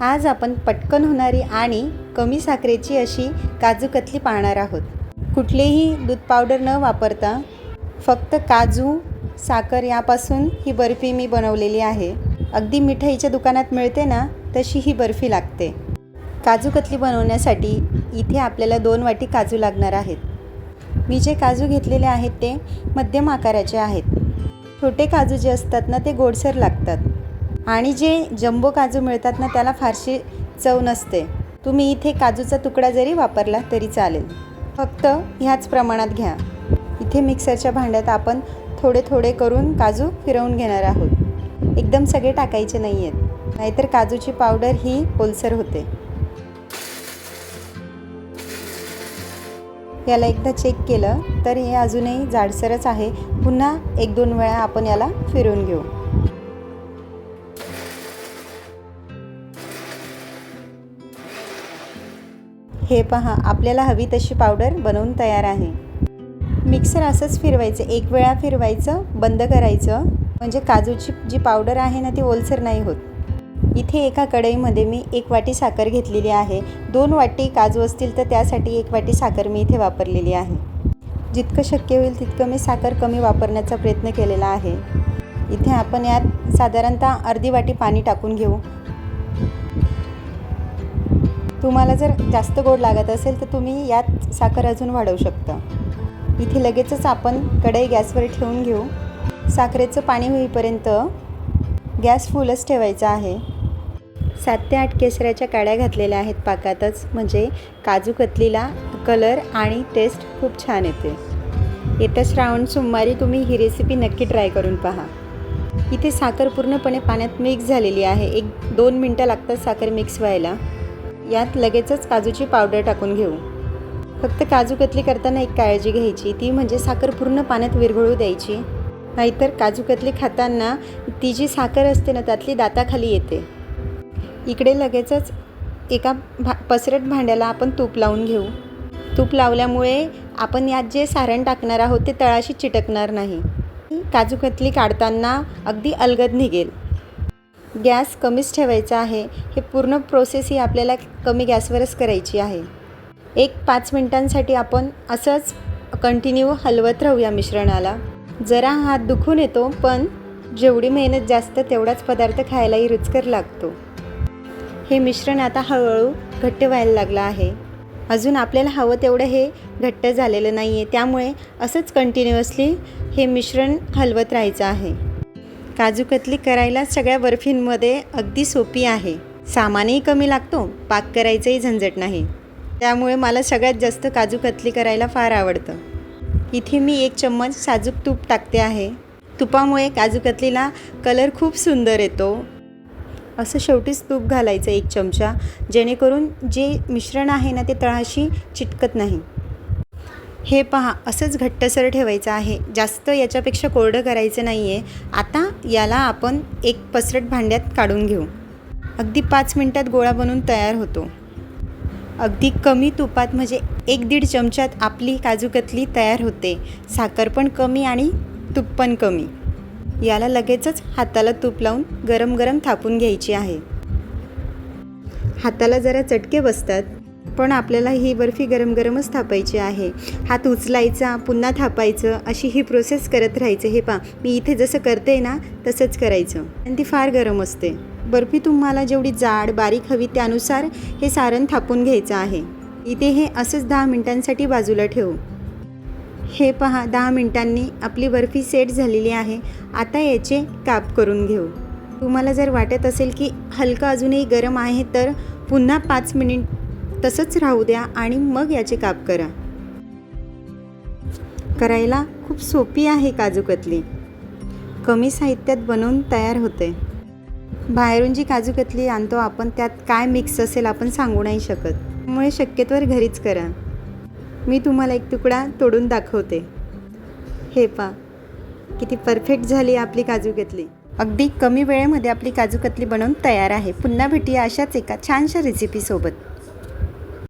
आज आपण पटकन होणारी आणि कमी साखरेची अशी काजू कतली पाहणार आहोत। कुठलेही दूध पावडर न वापरता फक्त काजू, साखर यापासून ही बर्फी मी बनवलेली आहे। अगदी मिठाईच्या दुकानात मिळते ना तशी ही बर्फी लागते। काजू कतली बनवण्यासाठी इथे आपल्याला 2 वाटी काजू लागणार आहेत। मी जे काजू घेतलेले आहेत ते मध्यम आकाराचे आहेत। छोटे काजू जे असतात ना ते गोडसर लागतात आणि जे जम्बो काजू मिळतात ना त्याला फारशी चव नसते। तुम्ही इथे काजूचा तुकडा जरी वापरला तरी चालेल, फक्त ह्याच प्रमाणात घ्या। इथे मिक्सरच्या भांड्यात आपण थोडे थोडे करून काजू फिरवून घेणार आहोत। एकदम सगळे टाकायचे नाही आहेत, नाहीतर काजूची पावडर ही ओलसर होते। याला एकदा चेक केलं तर हे अजूनही जाडसरच आहे। पुन्हा 1-2 वेळा आपण याला फिरवून घेऊ। हे पहा, आपल्याला हवी तशी पावडर बनवून तयार आहे। मिक्सर असंच फिरवायचं, 1 वेळा फिरवायचं, बंद करायचं, म्हणजे काजूची जी पावडर आहे ना ती ओलसर नाही होत। इथे एका कढईमध्ये मी 1 वाटी साखर घेतलेली आहे। 2 वाटी काजू असतील तर त्यासाठी 1 वाटी साखर मी इथे वापरलेली आहे। जितकं शक्य होईल तितकं मी साखर कमी वापरण्याचा प्रयत्न केलेला आहे। इथे आपण यात साधारणतः अर्धी वाटी पाणी टाकून घेऊ। तुम्हाला जर जास्त गोड लागत असेल तर तुम्ही यात साखर अजून वाढवू शकता। इथे लगेचच आपण कढई गॅसवर ठेवून घेऊ। साखरेचं पाणी होईपर्यंत गॅस फुलच ठेवायचा आहे। 7 ते 8 केसराच्या काड्या घातलेल्या आहेत पाकातच, म्हणजे काजू कतलीला कलर आणि टेस्ट खूप छान येते। येत्या श्रावण सोमवारी तुम्ही ही रेसिपी नक्की ट्राय करून पहा। इथे साखर पूर्णपणे पाण्यात मिक्स झालेली आहे। 1-2 मिनटं लागतात साखर मिक्स व्हायला। यात लगेचच काजूची पावडर टाकून घेऊ। फक्त काजू कतली करताना एक काळजी घ्यायची, ती म्हणजे साखर पूर्ण पाण्यात विरघळू द्यायची, नाहीतर काजू कतली खाताना ती जी साखर असते ना त्यातली दाताखाली येते। इकडे लगेचच एका पसरट भांड्याला आपण तूप लावून घेऊ। तूप लावल्यामुळे आपण यात जे सारण टाकणार आहोत ते तळाशी चिटकणार नाही। काजू कतली काढताना अगदी अलगद निघेल। गॅस कमीच ठेवायचा आहे। हे पूर्ण प्रोसेस ही आपल्याला कमी गॅसवरच करायची आहे। 1-5 मिनिटांसाठी आपण असंच कंटिन्यू हलवत राहू या मिश्रणाला। जरा हात दुखून येतो, पण जेवढी मेहनत जास्त तेवढाच पदार्थ खायलाही रुचकर लागतो। हे मिश्रण आता हळूहळू घट्ट व्हायला लागलं आहे। अजून आपल्याला हवं तेवढं हे घट्ट झालेलं नाही आहे, त्यामुळे असंच कंटिन्युअसली हे मिश्रण हलवत राहायचं आहे। काजू कतली करायला सगळ्या बर्फींमध्ये अगदी सोपी आहे। सामानही कमी लागतो, पाक करायचंही झंझट नाही। त्यामुळे मला सगळ्यात जास्त काजू कतली करायला फार आवडतं। इथे मी 1 चम्मच साजूक तूप टाकते आहे। तुपामुळे काजू कतलीला कलर खूप सुंदर येतो। असं शेवटीच तूप घालायचं 1 चमचा, जेणेकरून जे मिश्रण आहे ना ते तळाशी चिटकत नाही। हे पहा, असंच घट्टसर ठेवायचं आहे, जास्त याच्यापेक्षा कोरडं करायचं नाही आहे। आता याला आपण एक पसरट भांड्यात काढून घेऊ। अगदी 5 मिनिटात गोळा बनवून तयार होतो। अगदी कमी तुपात, म्हणजे 1-1.5 चमच्यात आपली काजू कतली तयार होते। साखर पण कमी आणि तूप पण कमी। याला लगेचच हाताला तूप लावून गरम गरम थापून घ्यायची आहे। हाताला जरा चटके बसतात, पण आपल्याला ही बर्फी गरम गरमच थापायची आहे। हात उचलायचा, पुन्हा थापायचं, अशी ही प्रोसेस करत राहायचं। हे पहा, मी इथे जसं करते ना तसंच करायचं, आणि ती फार गरम असते। बर्फी तुम्हाला जेवढी जाड बारीक हवी त्यानुसार हे सारण थापून घ्यायचं आहे। इथे हे असंच 10 मिनिटांसाठी बाजूला ठेवू। हे पहा, 10 मिनिटांनी आपली बर्फी सेट झालेली आहे। आता याचे काप करून घेऊ। तुम्हाला जर वाटत असेल की हलका अजूनही गरम आहे तर पुन्हा 5 मिनिट तसंच राहू द्या आणि मग याचे काप करा। करायला खूप सोपी आहे काजू कतली। कमी साहित्यात बनवून तयार होते। बाहेरून जी काजू कतली आणतो आपण त्यात काय मिक्स असेल आपण सांगू नाही शकत, त्यामुळे शक्यतोवर घरीच करा। मी तुम्हाला एक तुकडा तोडून दाखवते। हे पहा, किती परफेक्ट झाली आपली काजू कतली। अगदी कमी वेळेमध्ये आपली काजू कतली बनवून तयार आहे। पुन्हा भेटूया अशाच एका छानशा रेसिपीसोबत।